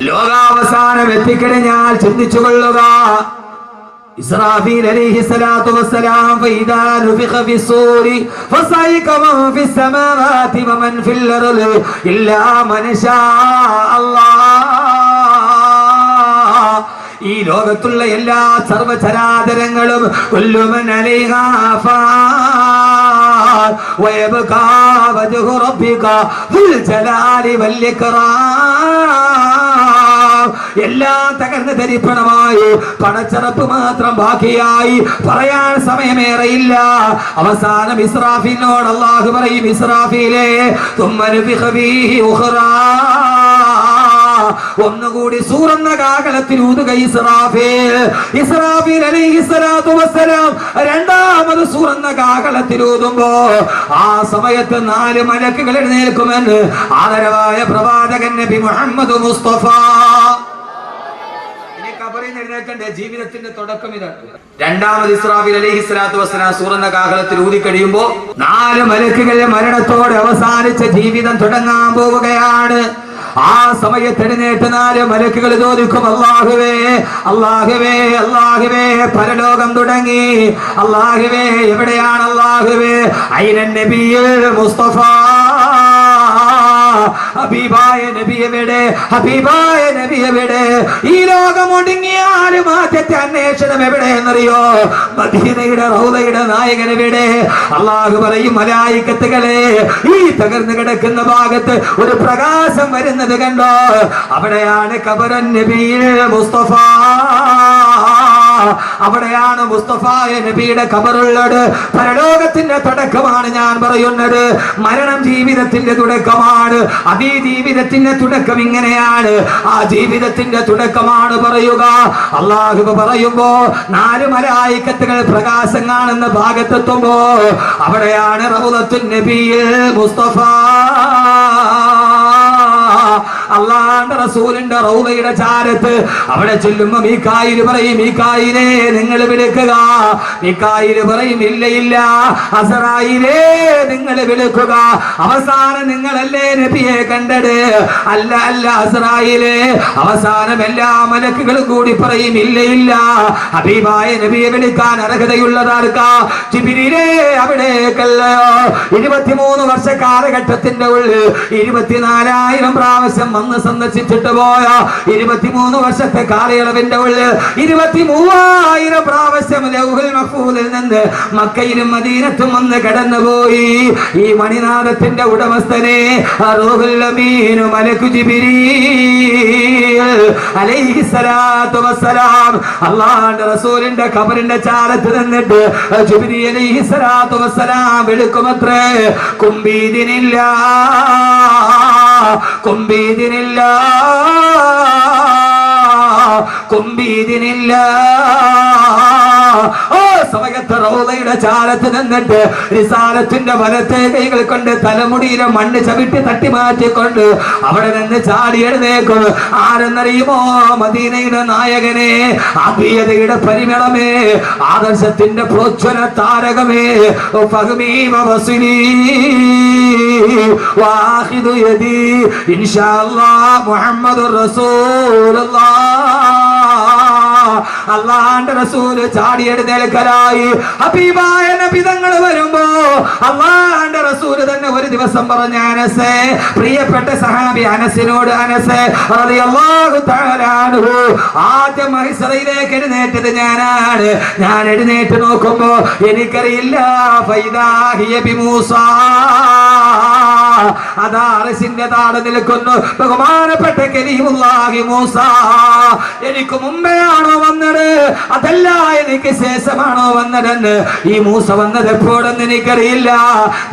ലോകാവസാനം എത്തിക്കഴിഞ്ഞാൽ ചിന്തിച്ചുകൊള്ളുക. ഇസ്രാഫീൽ അലൈഹിസ്സലാത്തു വസ്സലാം ഫൈദാ നുഫിഖ ഫിസ്സൂരി ഫസൈക മൻ ഫിസ്സമാവാതി വമൻ ഫിൽ അർളി ഇല്ലാ മൻ ശാ അല്ലാഹ്. ഈ ലോകത്തുള്ള എല്ലാ സർവ്വചരാചരങ്ങളും കുല്ലുമൻ അലൈഹാ ഫാൻ വയബ്കാ വജ്ഹു റബ്ബിക ദുൽ ജലാലി വൽ ഇക്റാം. എല്ലാം തകർന്ന് തരിപ്പണമായി പടച്ചറപ്പ് മാത്രം ബാക്കിയായി. പറയാൻ സമയമേറെയില്ല. അവസാനം ഇസ്രാഫീലിനോട് അല്ലാഹു പറയും, ഇസ്രാഫീലേ തുമ്മ നുഫിഖ ഫീഹി ഉഖറാ, ഒന്നുകൂടി സൂറന്ന കാഹളത്തിൽ ഊതുക. ഇസ്രാഫീൽ അലൈഹിസ്സലാത്തു വസ്സലാം രണ്ടാമത് സൂറന്ന കാഹളത്തിൽ ഊതുമ്പോ ആ സമയത്ത് 4 മലക്കുകൾ എഴുന്നേൽക്കുമെന്ന് ആദരവായ പ്രവാചകൻ നബി മുഹമ്മദ് മുസ്തഫ. ജീവിതത്തിന്റെ തുടക്കം ഇതാണ്. രണ്ടാമത് ഇസ്രാഫീൽ അലൈഹിസ്സലാത്തു വസ്സലാം സൂറന്ന കാഹളത്തിൽ ഊതി കഴിയുമ്പോ 4 മലക്കുകളുടെ മരണത്തോടെ അവസാനിച്ച ജീവിതം തുടങ്ങാൻ പോവുകയാണ്. ആ സമയത്ത് എഴുന്നേറ്റ് 4 മലക്കുകൾ ചോദിക്കും, അല്ലാഹുവേ അല്ലാഹുവേ അല്ലാഹുവേ, പരലോകം തുടങ്ങി. അല്ലാഹുവേ എവിടെയാണ് അല്ലാഹുവേ? ഐനൻ നബിയുൽ മുസ്തഫ, ഹബീബായ നബി എവിടെ? ഹബീബായ നബി എവിടെ? ഈ ലോകം ഒടുങ്ങിയാലും ആദ്യത്തെ അന്വേഷണം എവിടെയെന്നറിയോ? മദീനയുടെ റൗളയുടെ നായകൻ എവിടെ? അല്ലാഹു പറയും, മലായികത്തുകളെ, ഈ തകർന്നു കിടക്കുന്ന ഭാഗത്ത് ഒരു പ്രകാശം വരുന്നത് കണ്ടോ? അവിടെയാണ് ഖബറുൻ നബിയിൽ മുസ്തഫ. അവിടെയാണ് മുസ്തഫായ നബിയുടെ ഖബറുള്ളത്. പരലോകത്തിന്റെ തുടക്കമാണ് ഞാൻ പറയുന്നത്. മരണം ജീവിതത്തിന്റെ തുടക്കമാണ്. അതീ ജീവിതത്തിന്റെ തുടക്കം ഇങ്ങനെയാണ്. ആ ജീവിതത്തിന്റെ തുടക്കമാണ് പറയുക. അല്ലാഹു പറയുമ്പോ 4 മലായികത്തുകൾ പ്രകാശം കാണുന്ന ഭാഗത്തെത്തുമ്പോ അവിടെയാണ് റൗളത്തുൻ നബിയിൽ മുസ്തഫ. അല്ലാഹുവിന്റെ റസൂലിന്റെ റൗളയുടെ ചാരത്ത് അവിടെ ചെല്ലുമ്പോ മീകായിൽ പറയും, മീകായിലേ നിങ്ങൾ വിളിക്കുക. മീകായിൽ പറയും, ഇല്ല ഇല്ല അസ്രായീലേ നിങ്ങൾ വിളിക്കുക. അവസാനം നിങ്ങളല്ലേ നബിയെ കണ്ടത്? അല്ല അല്ല അസ്രായീലേ. അവസാനം എല്ലാ മലക്കുകളും കൂടി പറയും, ഇല്ല ഇല്ല, ഹബീബായ നബിയെ വിളിക്കാൻ അർഹതയുള്ളതാർക്കാ? ജിബ്രീലേ അവിടേക്കല്ലയോ? 23 വർഷ കാലഘട്ടത്തിന്റെ ഉള്ളിൽ 24,000 പ്രാവശ്യം വന്ന് സന്ദർശിച്ചിട്ട് പോയ 23 വർഷത്തെ കാലയളവിന്റെ ഉള്ളിൽ 23,000 പ്രാവശ്യം ലൗഹുൽ മഹ്ഫൂദിൽ നിന്ന് മക്കയിലും മദീനത്തും വന്ന് കടന്നുപോയി. ഈ മണിനാഥത്തിന്റെ ഉടമസ്ഥനെ റൂഹുൽ അമീൻ മലക്കു ജിബ്രീൽ അലൈഹിസ്സലാത്തു വസ്സലാം അല്ലാഹുവിന്റെ റസൂലിന്റെ ഖബറിന്റെ ചാരത്ത് നിന്നിട്ട് ജിബ്രീൽ അലൈഹിസ്സലാത്തു വസ്സലാം വിളിക്കുമത്രേ, കുംബീദിനില്ല കുംബീദിനില്ല കുംബീദിനില്ല. ഓ സമയത്ത് റൗളയുടെ ചാരത്ത് നിന്നിട്ട് റിസാലത്തിന്റെ വലത്തെ കൈകൾ കൊണ്ട് തലമുടിയിലെ മണ്ണ് ചവിട്ടി തട്ടി മാറ്റിക്കൊണ്ട് അവിടെ നിന്ന് ചാടി എഴുന്നേക്കും. ആരെന്നറിയുമോ? മദീനയുടെ നായകനെ, ആത്മീയതയുടെ പരിമളമേ, ആദർശത്തിന്റെ പ്രോജ്വല താരകമേ, ഫഹ്മീ വസ്ലീ വാഖിദു യദി ഇൻഷാ അല്ലാഹ് മുഹമ്മദുർ റസൂലുള്ളാഹ്. അല്ലാഹുവിന്റെ റസൂൽ ചാടി എഴുന്നേൽക്കലായി. ഹബീബായ നബി തങ്ങൾ വരുമ്പോ അല്ലാഹുവിന്റെ റസൂൽ തന്നെ ഒരു ദിവസം പറഞ്ഞ, അനസേ, പ്രിയപ്പെട്ട സഹാബി അനസിനോട്, അനസേ റളിയല്ലാഹു തആല അൻഹു, ആദ്യം മഹ്ശറിലേക്ക് എഴുന്നേറ്റത് ഞാനാണ്. ഞാൻ എഴുന്നേറ്റ് നോക്കുമ്പോ എനിക്കറിയില്ല, ഫൈദാ ഹിയ ബിമൂസാ, അതാ അർശിന്റെ താഴെ നിൽക്കുന്നു ബഹുമാനപ്പെട്ട കലീമുല്ലാഹി മൂസ. എനിക്ക് മുമ്പെയാണോ വന്നത്, അതല്ല എനിക്ക് ശേഷമാണോ വന്നതെന്ന് ഈ മൂസ വന്നത് എപ്പോഴെന്ന് എനിക്കറിയില്ല.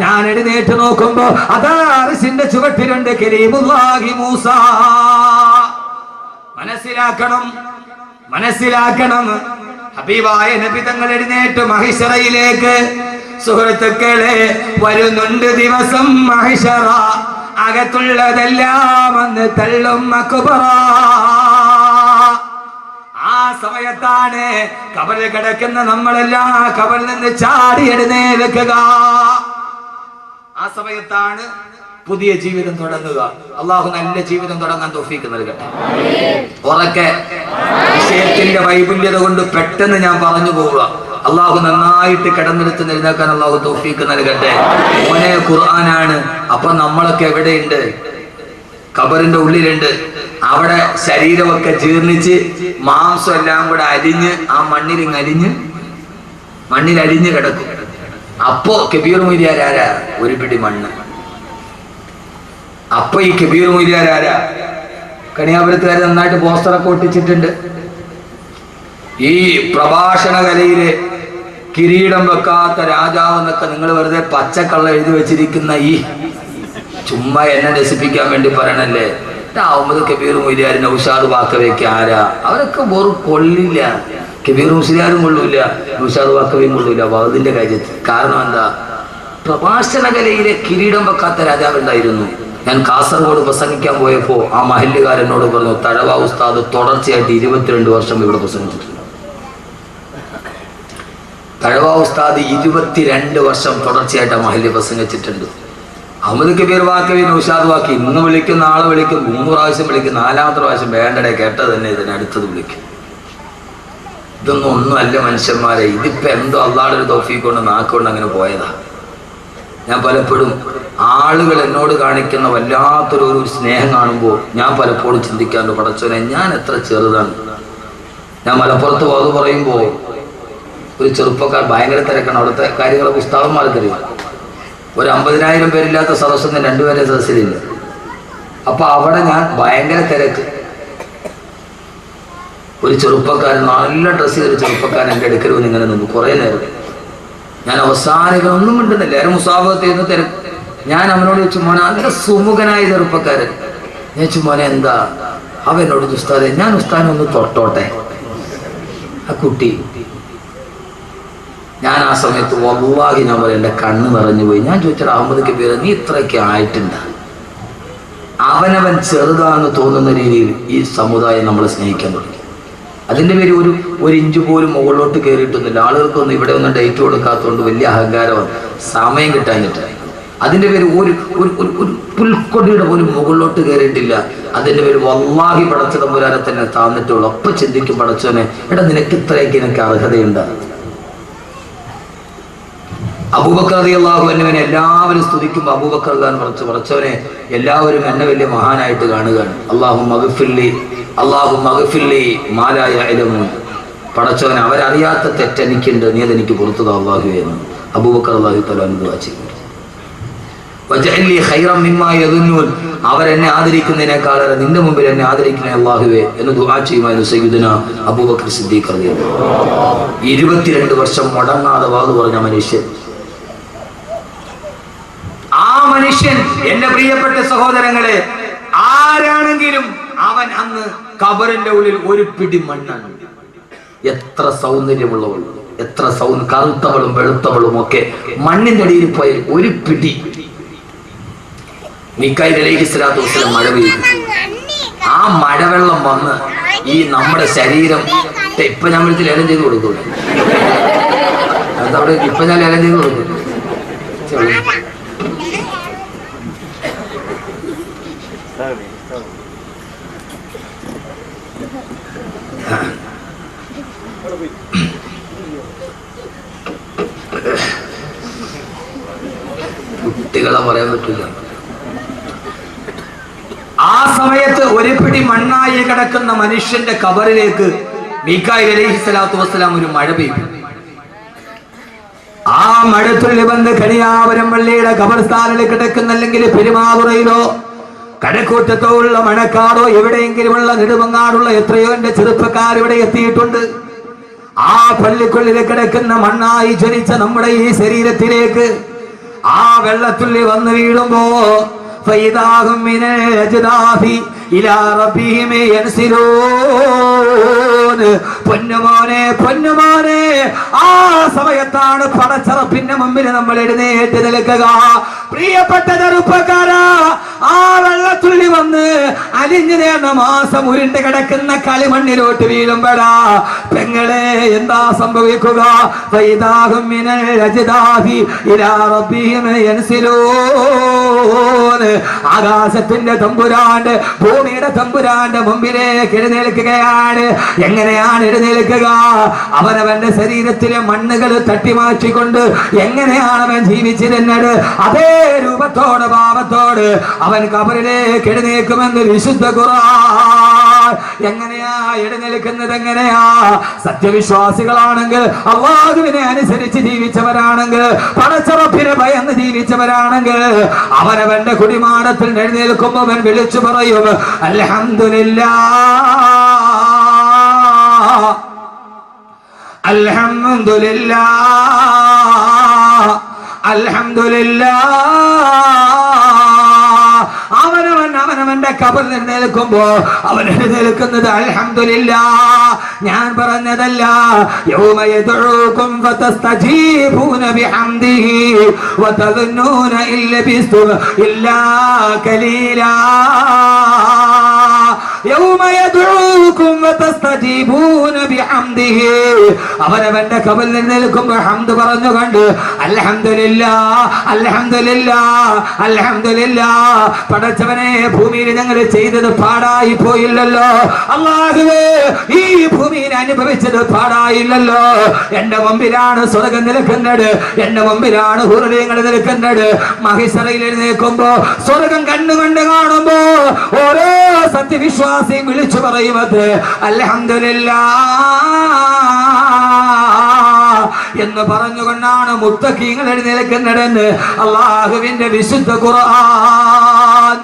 ഞാൻ എഴുന്നേറ്റ് നോക്കുമ്പോ അതാ അർശിന്റെ ചുവട്ടിലുണ്ട് കലീമുല്ലാഹി മൂസ. മനസ്സിലാക്കണം, മനസ്സിലാക്കണം. ഹബീബായ നബി തങ്ങൾ എഴുന്നേറ്റ് മഹിശറയിലേക്ക്. സുഹൃത്തുക്കളെ, വരുന്നുണ്ട് ദിവസം മഹിശറ, അകത്തുള്ളതെല്ലാം അന്ന് തള്ളും അക്ബറ. ആ സമയത്താണ് കബറിൽ കിടക്കുന്ന നമ്മളെല്ലാം കബറിൽ നിന്ന് ചാടി എഴുന്നേൽക്കുക. ആ സമയത്താണ് പുതിയ ജീവിതം തുടങ്ങുക. അള്ളാഹു നല്ല ജീവിതം തുടങ്ങാൻ തൗഫീക്ക് നൽകട്ടെ. ഉറക്കെ വിഷയത്തിന്റെ വൈപുല്യത കൊണ്ട് പെട്ടെന്ന് ഞാൻ പറഞ്ഞു പോവുക. അള്ളാഹു നന്നായിട്ട് കിടന്നെടുത്ത് എഴുന്നേക്കാൻ അള്ളാഹു തൗഫീക്ക് നൽകട്ടെ. മോനെ ഖുർആനാണ്. അപ്പൊ നമ്മളൊക്കെ എവിടെയുണ്ട്? ഖബറിന്റെ ഉള്ളിലുണ്ട്. അവിടെ ശരീരമൊക്കെ ജീർണിച്ച് മാംസം എല്ലാം കൂടെ അരിഞ്ഞ് ആ മണ്ണിൽ അരിഞ്ഞ് കിടക്കും. അപ്പോ കബീർ മൊയ്ലിയാർ ആരാ? ഒരു പിടി മണ്ണ്. അപ്പൊ ഈ കബീർ മൊയ്ലിയാർ ആരാ? കണിയാപുരത്തുകാർ നന്നായിട്ട് പോസ്റ്ററൊക്കെ ഒട്ടിച്ചിട്ടുണ്ട്. ഈ പ്രഭാഷണ കലയിലെ കിരീടം വെക്കാത്ത രാജാവ് എന്നൊക്കെ നിങ്ങൾ വെറുതെ പച്ചക്കള്ള എഴുതി വെച്ചിരിക്കുന്ന ഈ ചുമ്മാ എന്നെ രസിപ്പിക്കാൻ വേണ്ടി പറയണല്ലേ. അഹമ്മദ് കബീർ മൊയ്ലിയാർ, നൗഷാദ് ബാക്കവയ്ക്ക് ആരാ? അവരൊക്കെ വെറും കൊള്ളില്ല. കബീർ മുസ്ലിയാരും കൊള്ളൂല, നൗഷാദ് ബാക്കവയും കൊള്ളൂല വഅദിന്റെ കാര്യത്തിൽ. കാരണം എന്താ? പ്രഭാഷണ കലയിലെ കിരീടം വെക്കാത്ത രാജാവുണ്ടായിരുന്നു. ഞാൻ കാസർഗോഡ് പ്രസംഗിക്കാൻ പോയപ്പോ ആ മഹല്ലുകാരനോട് പറഞ്ഞു, തഴവ ഉസ്താദ് തുടർച്ചയായിട്ട് 22 വർഷം ഇവിടെ പ്രസംഗിച്ചിട്ടുണ്ട്. തഴവ ഉസ്താദ് 22 വർഷം തുടർച്ചയായിട്ട് ആ മഹല്ല് പ്രസംഗിച്ചിട്ടുണ്ട്. അഹമ്മദ് കബീർ വാക്കവി, നൗഷാദ് വാക്കി ഇന്ന് വിളിക്കും, നാളെ വിളിക്കും, 3 പ്രാവശ്യം വിളിക്കും, 4ാമത്തെ പ്രാവശ്യം വേണ്ടടെ കേട്ടത് തന്നെ ഇതിനടുത്തത് വിളിക്കും. ഇതൊന്നും ഒന്നുമല്ല മനുഷ്യന്മാരെ. ഇതിപ്പോ എന്തോ അള്ളാഹുടെ ഒരു തൗഫീഖ് കൊണ്ട് നാക്കുകൊണ്ട് അങ്ങനെ പോയതാ. ഞാൻ പലപ്പോഴും ആളുകൾ എന്നോട് കാണിക്കുന്ന വല്ലാത്തൊരു സ്നേഹം കാണുമ്പോൾ ഞാൻ പലപ്പോഴും ചിന്തിക്കാറുണ്ട്, പടച്ചോനെ ഞാൻ എത്ര ചെറുതാണ്. ഞാൻ മലപ്പുറത്ത് വാത് പറയുമ്പോൾ ഒരു ചെറുപ്പക്കാർ ഭയങ്കര തിരക്കാണ്. അവിടുത്തെ കാര്യങ്ങളൊക്കെ ഉസ്താദന്മാർക്കറിയാം. ഒരു 50,000 പേരില്ലാത്ത സദസ്സൊന്നും 2 പേരെ സദസ്സിലില്ല. അപ്പൊ അവിടെ ഞാൻ ഭയങ്കര തിരക്ക്. ഒരു ചെറുപ്പക്കാരൻ, നല്ല ഡ്രസ്സ് ചെയ്തൊരു ചെറുപ്പക്കാരൻ എൻ്റെ അടുക്കൽ വന്ന് ഇങ്ങനെ നിന്നു കുറേ നേരം. ഞാൻ അവസാനിക്കാൻ ഒന്നും മിണ്ടുന്നില്ല. എല്ലാവരും മുസാഫത്ത് ചെയ്യുന്ന തിരക്ക്. ഞാൻ അവനോട് ചോദിച്ചു, മോനെ നല്ല സുമുഖനായ ചെറുപ്പക്കാരൻ. ഞാൻ ചോദിച്ചു, മോനെ എന്താ? അവനോട് ഉസ്താദെ ഞാൻ ഉസ്താദിനെ ഒന്ന് തൊട്ടോട്ടെ. ആ കുട്ടി, ഞാൻ ആ സമയത്ത് വല്ലാഹി ഞാൻ പറയാം എൻ്റെ കണ്ണ് നിറഞ്ഞു പോയി. ഞാൻ ചോദിച്ചത്, അഹമ്മദ് കബീർ നീ ഇത്രയൊക്കെ ആയിട്ടുണ്ട്? അവനവൻ ചെറുതാണെന്ന് തോന്നുന്ന രീതിയിൽ ഈ സമുദായം നമ്മളെ സ്നേഹിക്കാൻ തുടങ്ങി. അതിൻ്റെ പേര് ഒരു ഇഞ്ച് പോലും മുകളിലോട്ട് കയറിയിട്ടൊന്നുമില്ല. ആളുകൾക്കൊന്നും ഇവിടെ ഒന്നും ഡേറ്റ് കൊടുക്കാത്തതുകൊണ്ട് വലിയ അഹങ്കാരമാണ്, സമയം കിട്ടാഞ്ഞിട്ട്. അതിൻ്റെ പേര് ഒരു പുൽക്കൊടിയുടെ പോലും മുകളിലോട്ട് കയറിയിട്ടില്ല. അതിൻ്റെ പേര് വല്ലാഹി പടച്ച തമ്പുരാനെ തന്നെ താന്നിട്ടുള്ളൂ. അപ്പം ചിന്തിക്കും, പടച്ചോനെ എടാ നിനക്ക് ഇത്രയൊക്കെ എനിക്ക് അർഹതയുണ്ട്. അബൂബക്കർ റളിയല്ലാഹു അൻഹുവിനെ എല്ലാവരും സ്തുതിക്കുമ്പോൾ അബൂബക്കർ ഖാൻ പറഞ്ഞു, പടച്ചോനെ എല്ലാവരും എന്നെ വലിയ മഹാനായിട്ട് കാണുകയാണ്. അല്ലാഹുമ്മ ഗ്ഫിർലി മാ ലാ യഅലമൂൻ. പടച്ചോനെ അവരറിയാത്ത തെറ്റെനിക്കുണ്ട്, നീ അതെനിക്ക് പുറത്തു താ അല്ലാഹുവേ എന്ന് അബൂബക്കർ റളിയല്ലാഹു തആല ദുആ ചെയ്തു. വജഅലി ഖൈറൻ മിമ്മാ യദുന്നൂൻ. അവരെന്നെ ആദരിക്കുന്നതിനേക്കാളേറെ നിന്റെ മുമ്പിൽ എന്നെ ആദരിക്കണേ അല്ലാഹുവേ എന്ന് ദുആ ചെയ്യുമായിരുന്നു സയ്യിദുനാ അബൂബക്കർ സിദ്ദീഖ് റളിയല്ലാഹു അൻഹു. 22 വർഷം മുടങ്ങാതെ വാദ് പറഞ്ഞ മനുഷ്യൻ. ആ മനുഷ്യൻ, എന്റെ പ്രിയപ്പെട്ട സഹോദരങ്ങളെ, ആരാണെങ്കിലും അവൻ അന്ന് ഖബറിന്റെ ഉള്ളിൽ ഒരു പിടി മണ്ണാണ്. എത്ര സൗന്ദര്യമുള്ളവൾ, എത്ര കറുത്തവളും വെളുത്തവളും ഒക്കെ മണ്ണിന്റെ അടിയിൽ പോയ ഒരു പിടി. മീകായിൽ അലൈഹിസ്സലാത്തു വസ്സലാം മഴ പെയ്തു. ആ മഴവെള്ളം വന്ന് ഈ നമ്മുടെ ശരീരം ഇപ്പൊ ഞാൻ വിളിച്ച് ലേലം ചെയ്ത് കൊടുക്കും. അതവിടെ ഇപ്പൊ ഞാൻ ലേലം ചെയ്ത് കൊടുക്കും. കുട്ടികളെ പറയാൻ പറ്റില്ല. ആ സമയത്ത് ഒരു പിടി മണ്ണായി കിടക്കുന്ന മനുഷ്യന്റെ ഖബറിലേക്ക് മീകായിൽ അലൈഹിസ്സലാത്തു വസ്സലാം ഒരു മഴ പെയ്തു. ആ മഴത്തുള്ളി വന്ന് കണിയാപുരം പള്ളിയുടെ ഖബർസ്ഥാനിൽ കിടക്കുന്ന, അല്ലെങ്കിൽ പെരുമാതുറയിലോ കടക്കൂറ്റത്തോ ഉള്ള മണക്കാടോ എവിടെയെങ്കിലുമുള്ള നെടുമങ്ങാടുള്ള എത്രയോ എന്റെ ചെറുപ്പക്കാർ ഇവിടെ എത്തിയിട്ടുണ്ട്. ആ പള്ളിക്കുള്ളിൽ കിടക്കുന്ന മണ്ണായി ജ്വലിച്ച നമ്മുടെ ഈ ശരീരത്തിലേക്ക് ആ വെള്ളത്തുള്ളി വന്ന് വീഴുമ്പോ ഇലാ റബ്ബിഹിം യൻസിലൂൻ. പൊന്നുമോനെ, ആ സമയത്താണ് പടച്ചറപ്പിന്റെ മുമ്പിൽ നമ്മൾ എഴുന്നേറ്റ് നിൽക്കുക. പ്രിയപ്പെട്ട ചെറുപ്പക്കാരാ, ആ വെള്ളത്തുള്ളി വന്ന് അലിഞ്ഞു നേർന്ന മാസം ഉരുണ്ട് കിടക്കുന്ന കളിമണ്ണിലോട്ട് വീഴുമ്പോഴാ പെങ്ങളെ എന്താ സംഭവിക്കുക? ഫൈദാഹും മിനൽ അജ്ദാദി ഇലാ റബ്ബിഹിം യൻസിലൂൻ. ആകാശത്തിന്റെ തമ്പുരാന്റെ, ഭൂമിയുടെ തമ്പുരാന്റെ മുമ്പിലേക്ക് എഴുന്നേൽക്കുകയാണ്. എങ്ങനെയാണ് എഴുന്നേൽക്കുക? അവനവന്റെ ശരീരത്തിലെ മണ്ണുകൾ തട്ടിമാറ്റിക്കൊണ്ട് എങ്ങനെയാണ് അവൻ ജീവിച്ചിരുന്നത്, അതേ രൂപത്തോട് ഭാവത്തോട് അവൻ ഖബറിലേക്ക് എഴുന്നേൽക്കുമെന്ന് വിശുദ്ധ ഖുർആൻ. എങ്ങനെയാ എഴുന്നേൽക്കുന്നത്? എങ്ങനെയാ? സത്യവിശ്വാസികളാണെങ്കിൽ, അല്ലാഹുവിനെ അനുസരിച്ച് ജീവിച്ചവരാണെങ്കിൽ, പടച്ചറപ്പിനെ ഭയന്ന് ജീവിച്ചവരാണെങ്കിൽ അവനവന്റെ കുടിമാടത്തിൽ എഴുന്നേൽക്കുമ്പോൾ അവൻ വിളിച്ചു പറയും അൽഹംദുലില്ലാഹ്, അൽഹംദുലില്ലാഹ്, അൽഹംദുലില്ലാഹ്. അവനവന്റെ ഖബറിൽ എഴുന്നേൽക്കുമ്പോ അവൻ എഴുന്നേൽക്കുന്നത് അൽഹംദുലില്ലാഹ്. ഞാൻ പറഞ്ഞതല്ല, യൗമ യദ്ഉകും ഫതസ്തജീബൂന ബിഹംദിഹി വതദുന്നൂന ഇല്ലബിസ്തും ഇല്ലാ ഖലീലാ. യൗമ യദ്ഉകും വതസ്തജീബൂന ബിഹംദിഹി. അവനവന്റെ ഖബറിൽ എഴുന്നേൽക്കുമ്പോൾ ഹംദ് പറഞ്ഞുകൊണ്ട് അൽഹംദുലില്ലാഹ്, അൽഹംദുലില്ലാഹ്, അൽഹംദുലില്ലാഹ്. പടച്ചവനെ, ഭൂമിയിൽ ഞങ്ങൾ ചെയ്തത് പാടായി പോയില്ലല്ലോ. അല്ലാഹുവേ, ഈ ഭൂമിയിൽ അനുഭവിച്ചത് പാടായില്ലല്ലോ. എന്റെ മുമ്പിലാണ് സ്വർഗ്ഗം നിൽക്കുന്നത്, എന്റെ മുമ്പിലാണ് ഹൂറുകൾ നിൽക്കുന്നത്. മഹിശറയിൽ എഴുന്നേൽക്കുമ്പോ സ്വർഗ്ഗം കണ്ണുകൊണ്ട് കാണുമ്പോ ഓരോ സത്യവിശ്വാസിയും വിളിച്ചു പറയുന്നത് അൽഹംദുലില്ലാഹ് എന്ന് പറഞ്ഞുകൊണ്ടാണ് മുത്തഖീങ്ങൾ എഴുന്നേൽക്കുന്നതെന്ന് അല്ലാഹുവിന്റെ വിശുദ്ധ ഖുർആൻ.